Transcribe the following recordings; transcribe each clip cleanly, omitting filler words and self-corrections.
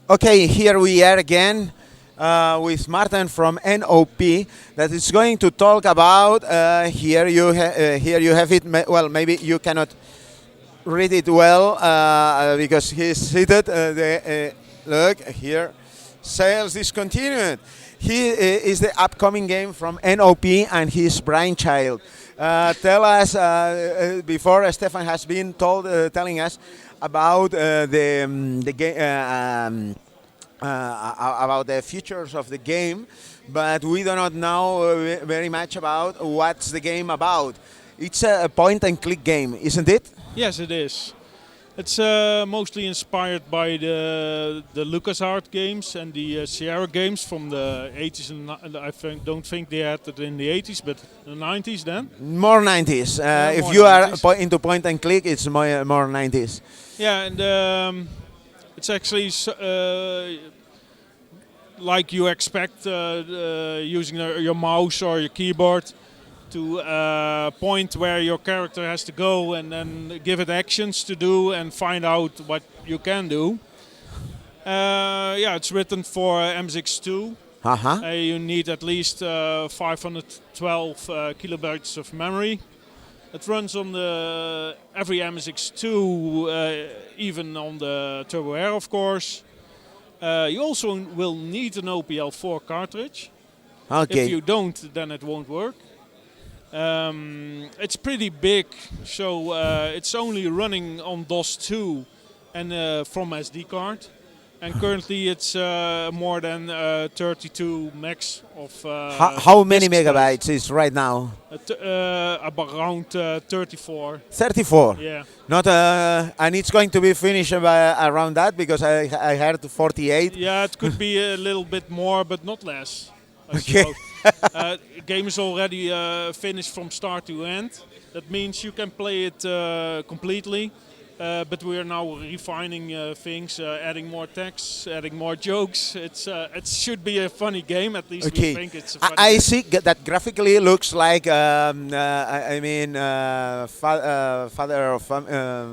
Okay, here we are again with Martin from NOP that is going to talk about here you have it. Well, maybe you cannot read it well because he's seated. Look here, sales discontinued. He is the upcoming game from NOP and his brainchild. Tell us before Stefan has been telling us about the game. About the features of the game, but we do not know very much about what's the game about. It's a point-and-click game, isn't it? Yes, it is. It's mostly inspired by the LucasArts games and the Sierra games from the 80s, and don't think they had it in the 80s, but the 90s then. More 90s. If more you 90s. are into point-and-click, it's more 90s. Yeah, and it's actually like you expect using your mouse or your keyboard to point where your character has to go and then give it actions to do and find out what you can do. Yeah, it's written for MSX2. Uh-huh. You need at least 512 kilobytes of memory. It runs on every MSX2, even on the Turbo Air, of course. You also will need an OPL4 cartridge. Okay. If you don't, then it won't work. It's pretty big, so it's only running on DOS 2 and from SD card. And currently it's more than 32 megs of. How many disk space. megabytes is right now? Around 34. 34. Yeah. Not and it's going to be finished by around that because I heard 48. Yeah, it could be a little bit more, but not less. I Okay. suppose. Game is already finished from start to end. That means you can play it completely. But we are now refining things, adding more text, adding more jokes. It should be a funny game. At least Okay. we think it's a funny I game. see that graphically looks like father of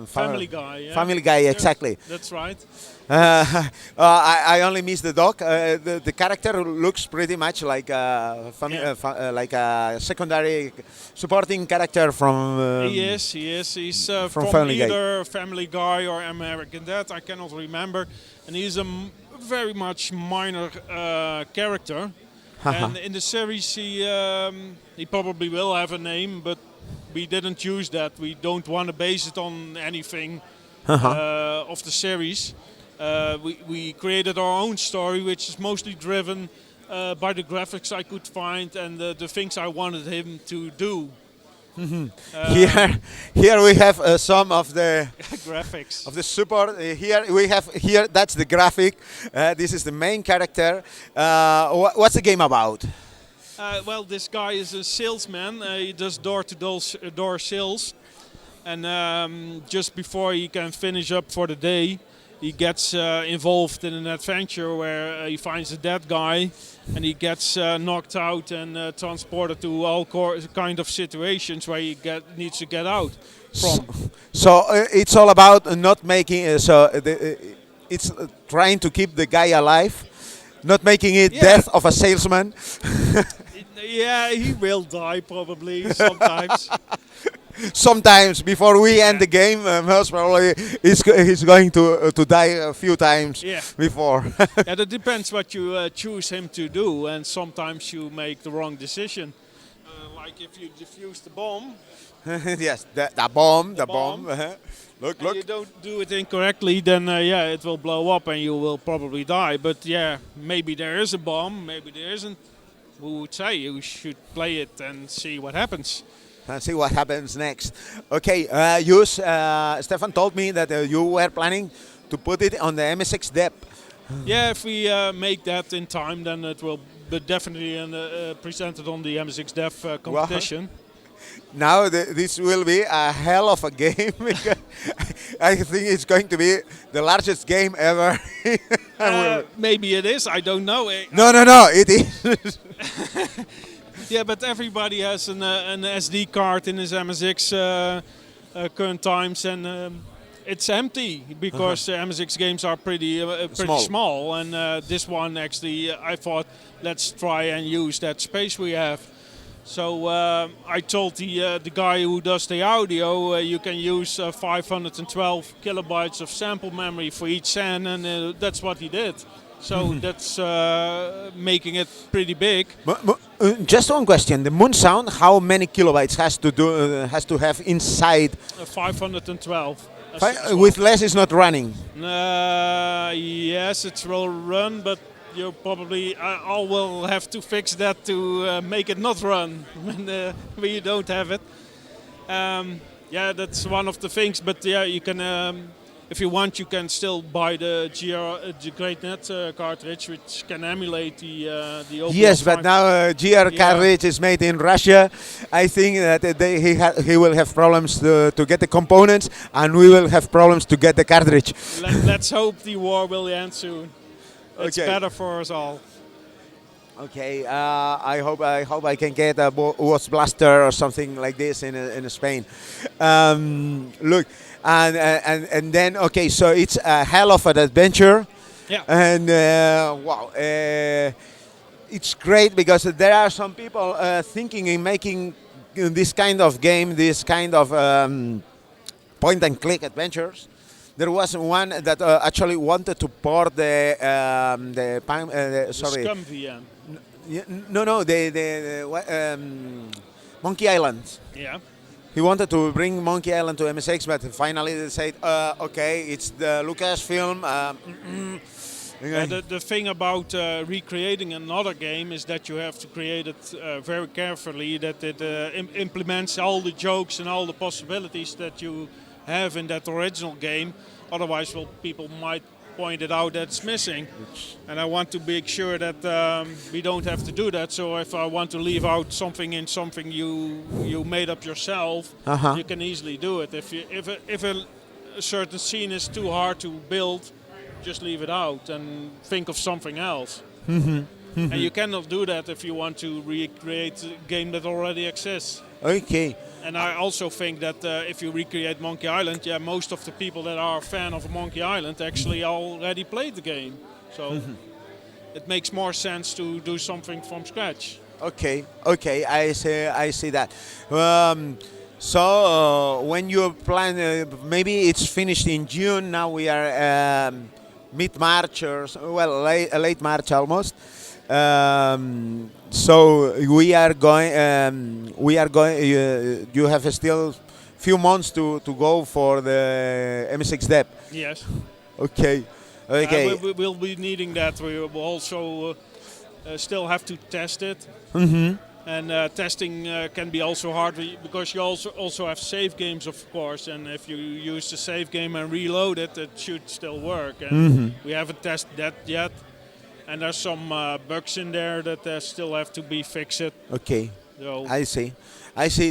Family Guy. Yeah? Family Guy, Yeah, exactly. that's right. I only miss the dog. The character looks pretty much like like a secondary supporting character from. He is. He's from Family Guy. either Family Guy or American Dad. I cannot remember. And he's a very much minor character. And in the series, he probably will have a name, but we didn't use that. We don't want to base it on anything of the series. We created our own story, which is mostly driven by the graphics I could find and the things I wanted him to do. Here we have some of the Graphics. of the support. Here that's the graphic. This is the main character. What's the game about? Well, this guy is a salesman. He does door-to-door sales. And just before he can finish up for the day, he gets involved in an adventure where he finds a dead guy and he gets knocked out and transported to all kind of situations where he needs to get out from. So it's all about not making. It's trying to keep the guy alive, not making it death of a salesman. Yeah, he will die probably sometimes. Sometimes before we end the game, most probably he's going to die a few times before. Yeah, that depends what you choose him to do, and sometimes you make the wrong decision. Like if you defuse the bomb. Yes, the bomb. Look. And you don't do it incorrectly, then yeah, it will blow up and you will probably die. But yeah, maybe there is a bomb, maybe there isn't. Who would say? You should play it and see what happens. And see what happens next. Okay, Stefan told me that you were planning to put it on the MSX Dep. Yeah, if we make that in time, then it will be definitely presented on the MSX Dev competition. Now this will be a hell of a game. I think it's going to be the largest game ever. Maybe it is. I don't know. No, it is. Yeah, but everybody has an SD card in his MSX current times, and It's empty because MSX games are pretty small, and this one actually I thought let's try and use that space we have. So I told the guy who does the audio you can use 512 kilobytes of sample memory for each SAN, and that's what he did. So that's making it pretty big. Just one question: the Moon Sound, how many kilobytes has to have inside? 512. With less, it's not running. Yes, it will run, but you probably I will have to fix that to make it not run when you don't have it. Yeah, that's one of the things. But yeah, you can, if you want, you can still buy the GreatNet cartridge, which can emulate the OPL. Yes, but now GR cartridge is made in Russia. I think that he will have problems to get the components, and we will have problems to get the cartridge. Let's hope the war will end soon. It's better for us all. Okay, I hope I can get a WASP Blaster or something like this in Spain. Look, and then okay, so it's a hell of an adventure. Yeah. And wow, it's great because there are some people thinking in making this kind of game, this kind of point and click adventures. There was one that actually wanted to port the sorry. Scum VM. No, Monkey Island. Yeah. He wanted to bring Monkey Island to MSX, but finally they said, okay, it's the Lucasfilm. The thing about recreating another game is that you have to create it very carefully, that it implements all the jokes and all the possibilities that you have in that original game. Otherwise, people might point it out that's missing. And I want to make sure that we don't have to do that. So if I want to leave out something in something you made up yourself, you can easily do it. If a certain scene is too hard to build, just leave it out and think of something else. And you cannot do that if you want to recreate a game that already exists. Okay. And I also think that if you recreate Monkey Island, yeah, most of the people that are a fan of Monkey Island actually already played the game. So it makes more sense to do something from scratch. Okay, I see that. So when you plan, maybe it's finished in June. Now we are mid-March or late March almost. So we are going. You have still few months to go for the MSX Dep. Yes. Okay. Okay. We will be needing that. We will also still have to test it. And testing can be also hard because you also have save games, of course. And if you use the save game and reload it, it should still work. And we haven't tested that yet. And there's some bugs in there that still have to be fixed. Okay. So I see.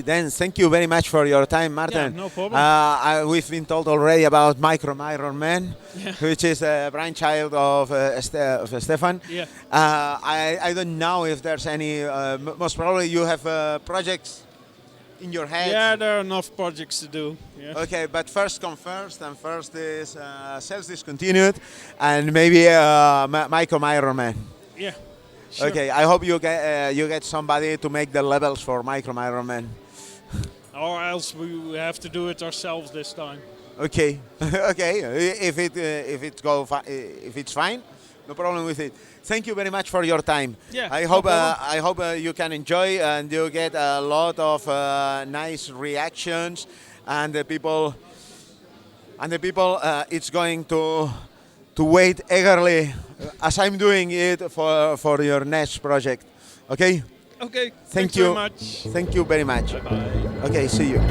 Then thank you very much for your time, Martin. Yeah, no problem. We've been told already about Micro Iron Man, which is a brainchild of Stefan. Yeah. I don't know if there's any. Most probably you have projects in your head. Yeah, there are enough projects to do. Yeah. Okay, but first come first, and first is Sales Discontinued, and maybe Micro Iron Man. Yeah. Sure. Okay, I hope you get somebody to make the levels for Micro Iron Man. Or else we have to do it ourselves this time. Okay, okay. If it's fine, no problem with it. Thank you very much for your time. Yeah. I hope you can enjoy and you get a lot of nice reactions, and the people it's going to wait eagerly, as I'm doing it for your next project. Okay? Okay. Thank you very much. Thank you very much. Bye-bye. Okay, see you.